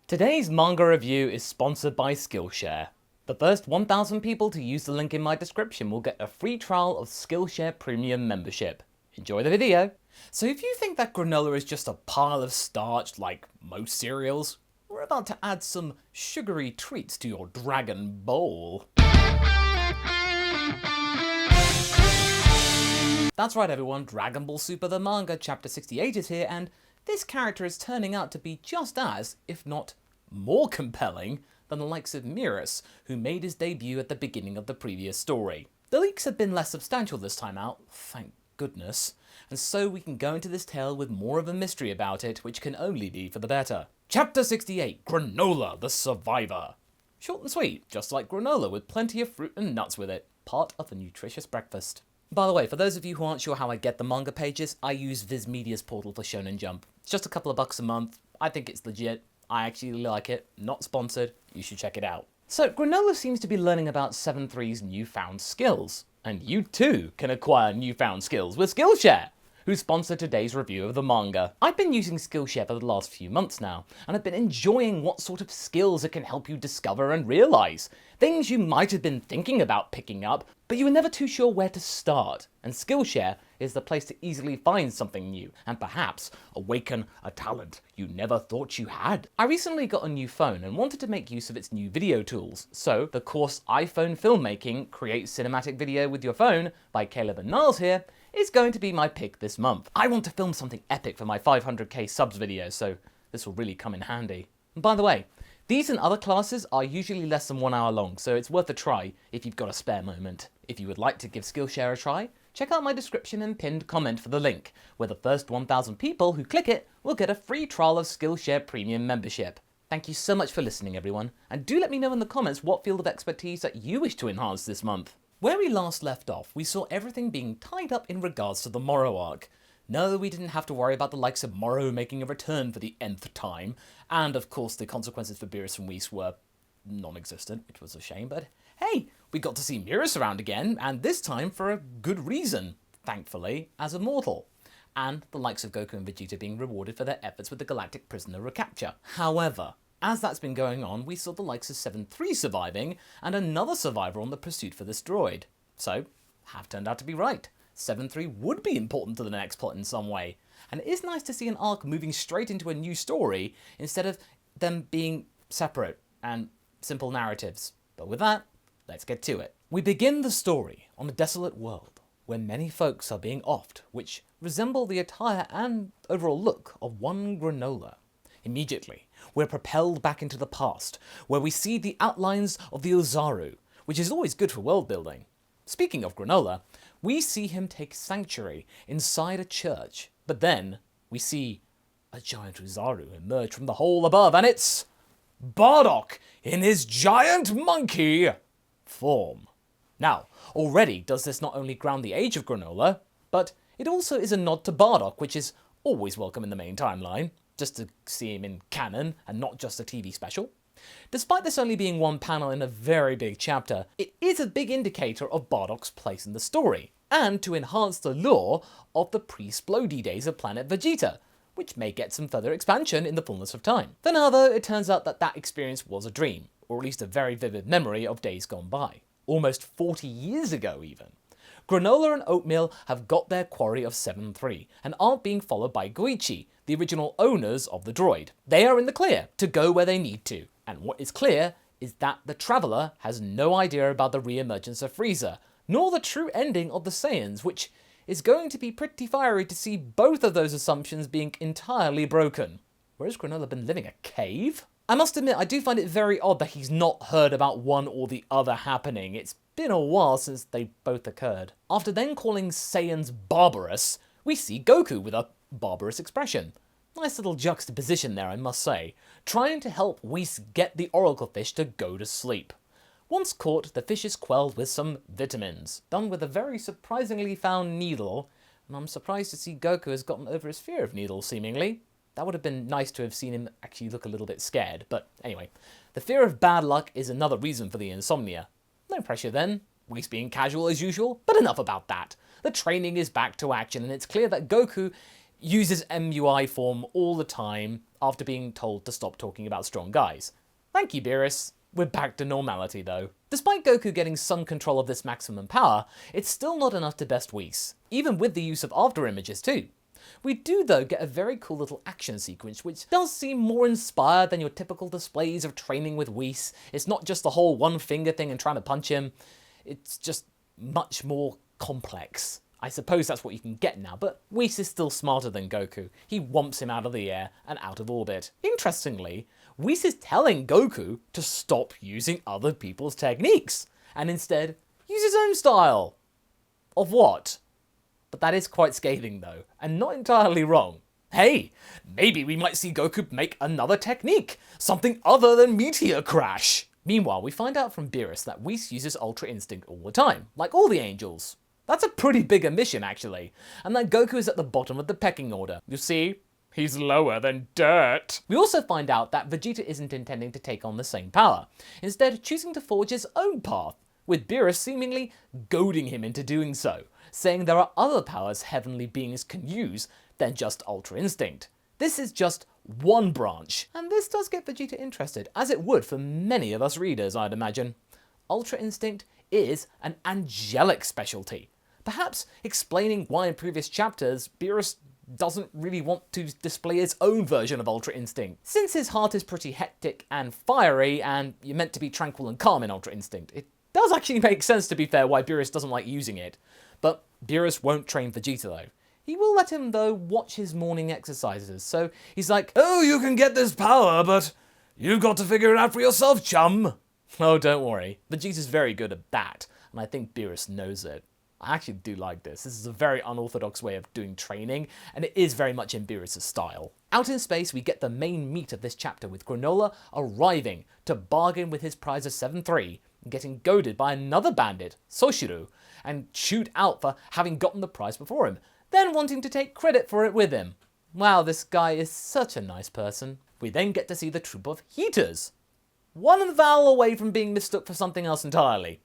Today's manga review is sponsored by Skillshare. The first 1,000 people to use the link in my description will get a free trial of Skillshare Premium membership. Enjoy the video! So if you think that granola is just a pile of starch like most cereals, we're about to add some sugary treats to your dragon bowl. That's right everyone, Dragon Ball Super the Manga Chapter 68 is here, and this character is turning out to be just as, if not more compelling, than the likes of Mirus, who made his debut at the beginning of the previous story. The leaks have been less substantial this time out, thank goodness, and so we can go into this tale with more of a mystery about it, which can only be for the better. Chapter 68, Granolah The Survivor. Short and sweet, just like granola with plenty of fruit and nuts with it, part of a nutritious breakfast. By the way, for those of you who aren't sure how I get the manga pages, I use Viz Media's portal for Shonen Jump. It's just a couple of bucks a month. I think it's legit. I actually like it. Not sponsored. You should check it out. So, Granolah seems to be learning about 7-3's newfound skills. And you too can acquire newfound skills with Skillshare, who sponsor today's review of the manga. I've been using Skillshare for the last few months now, and I've been enjoying what sort of skills it can help you discover and realise. Things you might have been thinking about picking up, but you were never too sure where to start. And Skillshare is the place to easily find something new, and perhaps awaken a talent you never thought you had. I recently got a new phone and wanted to make use of its new video tools, so the course iPhone Filmmaking Create Cinematic Video with Your Phone by Caleb and Niles here is going to be my pick this month. I want to film something epic for my 500k subs video, so this will really come in handy. And by the way, these and other classes are usually less than 1 hour long, so it's worth a try if you've got a spare moment. If you would like to give Skillshare a try, check out my description and pinned comment for the link, where the first 1,000 people who click it will get a free trial of Skillshare Premium membership. Thank you so much for listening everyone, and do let me know in the comments what field of expertise that you wish to enhance this month. Where we last left off, we saw everything being tied up in regards to the Moro arc. No, we didn't have to worry about the likes of Moro making a return for the nth time, and of course the consequences for Beerus and Whis were non-existent, which was a shame, but hey, we got to see Mirus around again, and this time for a good reason, thankfully, as a mortal. And the likes of Goku and Vegeta being rewarded for their efforts with the Galactic Prisoner recapture. However, as that's been going on, we saw the likes of 7-3 surviving, and another survivor on the pursuit for this droid. So, have turned out to be right. 7-3 would be important to the next plot in some way, and it is nice to see an arc moving straight into a new story instead of them being separate and simple narratives. But with that, let's get to it. We begin the story on a desolate world where many folks are being offed, which resemble the attire and overall look of one granola. Immediately, we're propelled back into the past, where we see the outlines of the Ozaru, which is always good for world building. Speaking of granola, we see him take sanctuary inside a church, but then we see a giant Ozaru emerge from the hole above, and it's Bardock in his giant monkey form. Now, already does this not only ground the age of granola, but it also is a nod to Bardock, which is always welcome in the main timeline, just to see him in canon and not just a TV special. Despite this only being one panel in a very big chapter, it is a big indicator of Bardock's place in the story, and to enhance the lore of the pre-Splody days of planet Vegeta, which may get some further expansion in the fullness of time. For now though, it turns out that that experience was a dream, or at least a very vivid memory of days gone by. Almost 40 years ago even. Granolah and Oatmil have got their quarry of 7-3, and aren't being followed by Goichi, the original owners of the droid. They are in the clear to go where they need to, and what is clear is that the Traveller has no idea about the re-emergence of Freeza, nor the true ending of the Saiyans, which is going to be pretty fiery to see both of those assumptions being entirely broken. Where has Granolah been living? A cave? I must admit, I do find it very odd that he's not heard about one or the other happening. It's been a while since they both occurred. After then calling Saiyans barbarous, we see Goku with a barbarous expression. Nice little juxtaposition there, I must say, trying to help Whis get the oracle fish to go to sleep. Once caught, the fish is quelled with some vitamins, done with a very surprisingly found needle, and I'm surprised to see Goku has gotten over his fear of needles, seemingly. That would have been nice to have seen him actually look a little bit scared, but anyway. The fear of bad luck is another reason for the insomnia. No pressure then, Whis being casual as usual, but enough about that. The training is back to action, and it's clear that Goku uses MUI form all the time after being told to stop talking about strong guys. Thank you, Beerus. We're back to normality though. Despite Goku getting some control of this maximum power, it's still not enough to best Whis, even with the use of after images too. We do though get a very cool little action sequence which does seem more inspired than your typical displays of training with Whis. It's not just the whole one finger thing and trying to punch him, it's just much more complex. I suppose that's what you can get now, but Whis is still smarter than Goku. He whomps him out of the air and out of orbit. Interestingly, Whis is telling Goku to stop using other people's techniques and instead use his own style. Of what? But that is quite scathing though, and not entirely wrong. Hey, maybe we might see Goku make another technique, something other than Meteor Crash. Meanwhile, we find out from Beerus that Whis uses Ultra Instinct all the time, like all the angels. That's a pretty big omission actually, and that Goku is at the bottom of the pecking order. You see, he's lower than dirt. We also find out that Vegeta isn't intending to take on the same power, instead choosing to forge his own path, with Beerus seemingly goading him into doing so, saying there are other powers heavenly beings can use than just Ultra Instinct. This is just one branch, and this does get Vegeta interested, as it would for many of us readers, I'd imagine. Ultra Instinct is an angelic specialty, perhaps explaining why in previous chapters Beerus doesn't really want to display his own version of Ultra Instinct. Since his heart is pretty hectic and fiery, and you're meant to be tranquil and calm in Ultra Instinct, it does actually make sense, to be fair, why Beerus doesn't like using it. But Beerus won't train Vegeta though. He will let him though watch his morning exercises, so he's like, "Oh, you can get this power, but you've got to figure it out for yourself, chum." Oh, don't worry, Vegeta's very good at that, and I think Beerus knows it. I actually do like this. This is a very unorthodox way of doing training, and it is very much in Beerus' style. Out in space, we get the main meat of this chapter, with Granolah arriving to bargain with his prize of 7-3, and getting goaded by another bandit, Soshiru, and chewed out for having gotten the prize before him, then wanting to take credit for it with him. Wow, this guy is such a nice person. We then get to see the troop of Heaters, one vowel away from being mistook for something else entirely.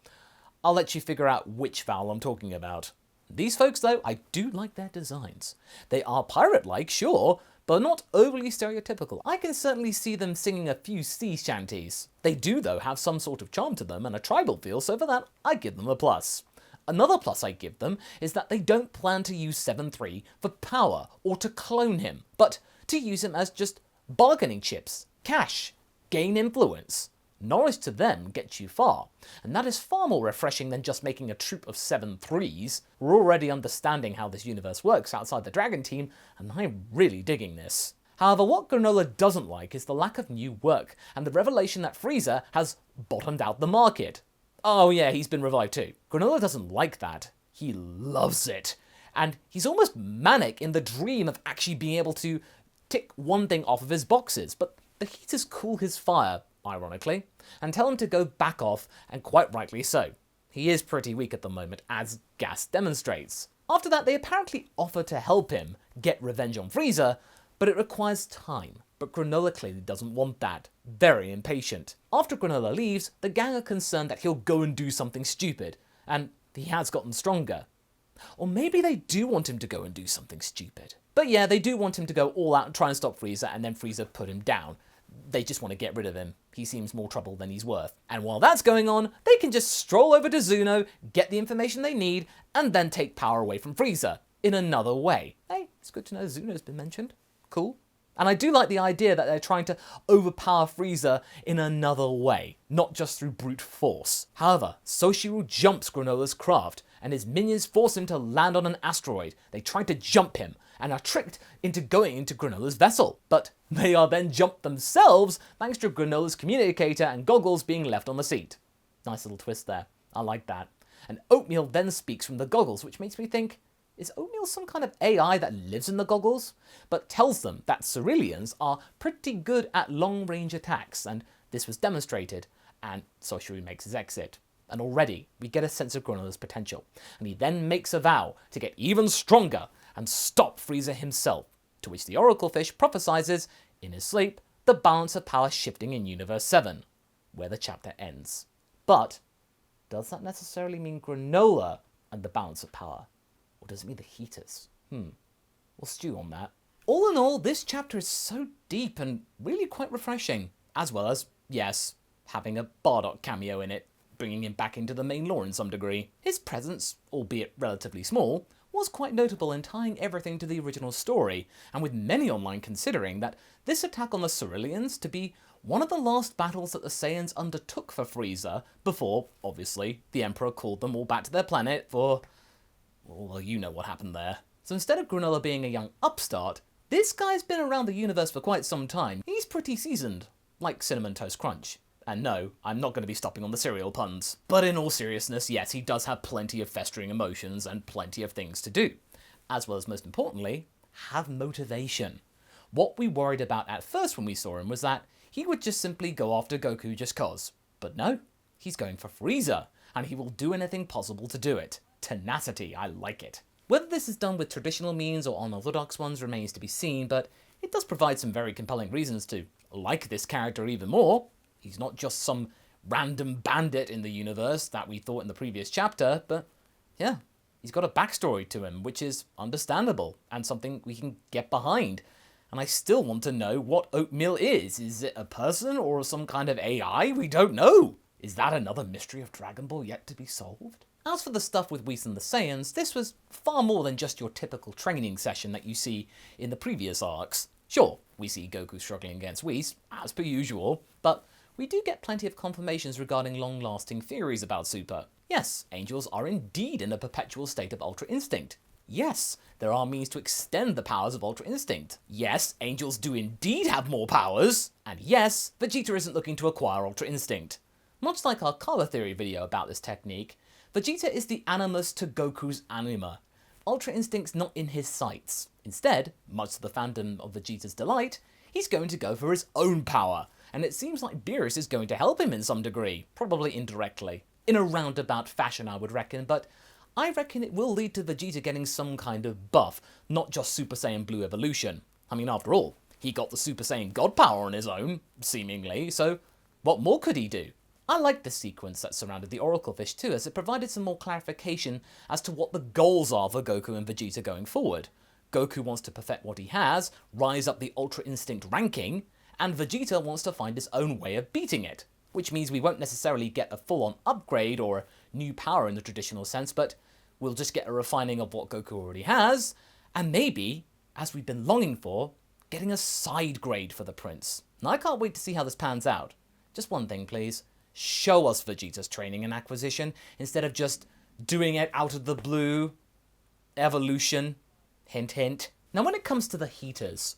I'll let you figure out which vowel I'm talking about. These folks though, I do like their designs. They are pirate-like, sure, but not overly stereotypical. I can certainly see them singing a few sea shanties. They do though have some sort of charm to them and a tribal feel, so for that I give them a plus. Another plus I give them is that they don't plan to use 7-3 for power or to clone him, but to use him as just bargaining chips, cash, gain influence. Knowledge to them gets you far, and that is far more refreshing than just making a troop of 7-3s. We're already understanding how this universe works outside the Dragon Team, and I'm really digging this. However, what Granolah doesn't like is the lack of new work, and the revelation that Freeza has bottomed out the market. Oh yeah, he's been revived too. Granolah doesn't like that. He loves it. And he's almost manic in the dream of actually being able to tick one thing off of his boxes, but the Heaters cool his fire, ironically, and tell him to go back off, and quite rightly so. He is pretty weak at the moment, as Gas demonstrates. After that, they apparently offer to help him get revenge on Freeza, but it requires time. But Granolah clearly doesn't want that. Very impatient. After Granolah leaves, the gang are concerned that he'll go and do something stupid, and he has gotten stronger. Or maybe they do want him to go and do something stupid. But yeah, they do want him to go all out and try and stop Freeza, and then Freeza put him down. They just want to get rid of him. He seems more trouble than he's worth. And while that's going on, they can just stroll over to Zuno, get the information they need, and then take power away from Freeza in another way. Hey, it's good to know Zuno's been mentioned. Cool. And I do like the idea that they're trying to overpower Freeza in another way, not just through brute force. However, Soshiru jumps Granolah's craft, and his minions force him to land on an asteroid. They try to jump him, and are tricked into going into Granolah's vessel. But they are then jumped themselves thanks to Granolah's communicator and goggles being left on the seat. Nice little twist there. I like that. And Oatmil then speaks from the goggles, which makes me think, is Oatmil some kind of AI that lives in the goggles? But tells them that Ceruleans are pretty good at long-range attacks, and this was demonstrated, and Soshiru makes his exit. And already, we get a sense of Granolah's potential, and he then makes a vow to get even stronger and stop Freeza himself, to which the Oracle Fish prophesizes, in his sleep, the balance of power shifting in Universe 7, where the chapter ends. But, does that necessarily mean Granolah and the balance of power? Or does it mean the Heaters? We'll stew on that. All in all, this chapter is so deep and really quite refreshing, as well as, yes, having a Bardock cameo in it, bringing him back into the main lore in some degree. His presence, albeit relatively small, was quite notable in tying everything to the original story, and with many online considering that this attack on the Ceruleans to be one of the last battles that the Saiyans undertook for Freeza before, obviously, the Emperor called them all back to their planet for... well, you know what happened there. So instead of Granolah being a young upstart, this guy's been around the universe for quite some time. He's pretty seasoned, like Cinnamon Toast Crunch. And no, I'm not going to be stopping on the cereal puns. But in all seriousness, yes, he does have plenty of festering emotions and plenty of things to do. As well as, most importantly, have motivation. What we worried about at first when we saw him was that he would just simply go after Goku just cause. But no, he's going for Freeza, and he will do anything possible to do it. Tenacity, I like it. Whether this is done with traditional means or unorthodox ones remains to be seen, but it does provide some very compelling reasons to like this character even more. He's not just some random bandit in the universe that we thought in the previous chapter, but yeah, he's got a backstory to him, which is understandable and something we can get behind. And I still want to know what Oatmil is. Is it a person or some kind of AI? We don't know. Is that another mystery of Dragon Ball yet to be solved? As for the stuff with Whis and the Saiyans, this was far more than just your typical training session that you see in the previous arcs. Sure, we see Goku struggling against Whis, as per usual, but we do get plenty of confirmations regarding long-lasting theories about Super. Yes, angels are indeed in a perpetual state of Ultra Instinct. Yes, there are means to extend the powers of Ultra Instinct. Yes, angels do indeed have more powers. And yes, Vegeta isn't looking to acquire Ultra Instinct. Much like our color theory video about this technique, Vegeta is the animus to Goku's anima. Ultra Instinct's not in his sights. Instead, much to the fandom of Vegeta's delight, he's going to go for his own power. And it seems like Beerus is going to help him in some degree, probably indirectly. In a roundabout fashion, I would reckon, but I reckon it will lead to Vegeta getting some kind of buff, not just Super Saiyan Blue evolution. I mean, after all, he got the Super Saiyan God power on his own, seemingly, so what more could he do? I liked the sequence that surrounded the Oracle Fish too, as it provided some more clarification as to what the goals are for Goku and Vegeta going forward. Goku wants to perfect what he has, rise up the Ultra Instinct ranking, and Vegeta wants to find his own way of beating it. Which means we won't necessarily get a full-on upgrade or a new power in the traditional sense, but we'll just get a refining of what Goku already has, and maybe, as we've been longing for, getting a side grade for the Prince. Now I can't wait to see how this pans out. Just one thing, please. Show us Vegeta's training and acquisition, instead of just doing it out of the blue. Evolution. Hint, hint. Now when it comes to the heaters,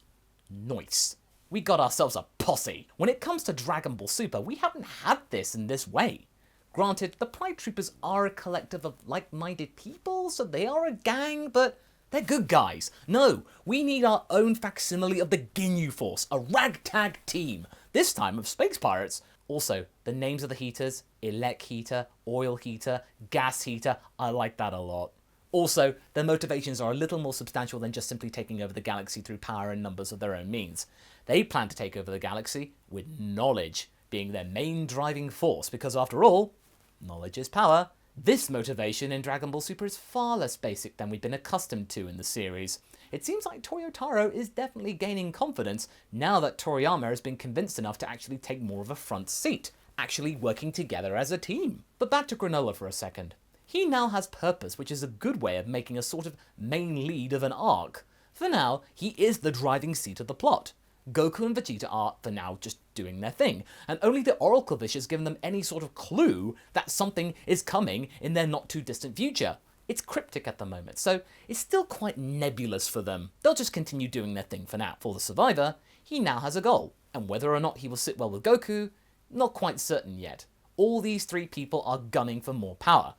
nice. We got ourselves a posse. When it comes to Dragon Ball Super, we haven't had this in this way. Granted, the Pride Troopers are a collective of like-minded people, so they are a gang, but they're good guys. No, we need our own facsimile of the Ginyu Force, a ragtag team, this time of space pirates. Also, the names of the heaters, Elec Heater, Oil Heater, Gas Heater, I like that a lot. Also, their motivations are a little more substantial than just simply taking over the galaxy through power and numbers of their own means. They plan to take over the galaxy with knowledge being their main driving force, because after all, knowledge is power. This motivation in Dragon Ball Super is far less basic than we've been accustomed to in the series. It seems like Toyotaro is definitely gaining confidence now that Toriyama has been convinced enough to actually take more of a front seat, actually working together as a team. But back to Granolah for a second. He now has purpose, which is a good way of making a sort of main lead of an arc. For now, he is the driving seat of the plot. Goku and Vegeta are, for now, just doing their thing, and only the Oracle Fish has given them any sort of clue that something is coming in their not-too-distant future. It's cryptic at the moment, so it's still quite nebulous for them. They'll just continue doing their thing for now. For the Survivor, he now has a goal, and whether or not he will sit well with Goku, not quite certain yet. All these three people are gunning for more power.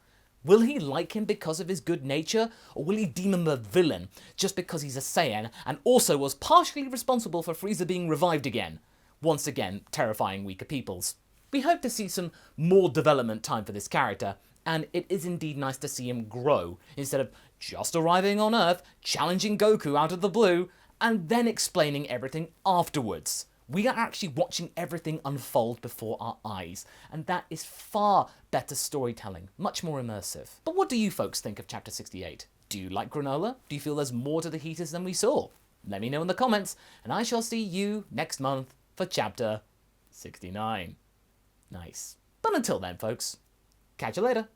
Will he like him because of his good nature, or will he deem him a villain just because he's a Saiyan and also was partially responsible for Freeza being revived again? Once again, terrifying weaker peoples. We hope to see some more development time for this character, and it is indeed nice to see him grow, instead of just arriving on Earth, challenging Goku out of the blue, and then explaining everything afterwards. We are actually watching everything unfold before our eyes, and that is far better storytelling, much more immersive. But what do you folks think of Chapter 68? Do you like granola? Do you feel there's more to the heaters than we saw? Let me know in the comments, and I shall see you next month for chapter 69. Nice. But until then, folks, catch you later.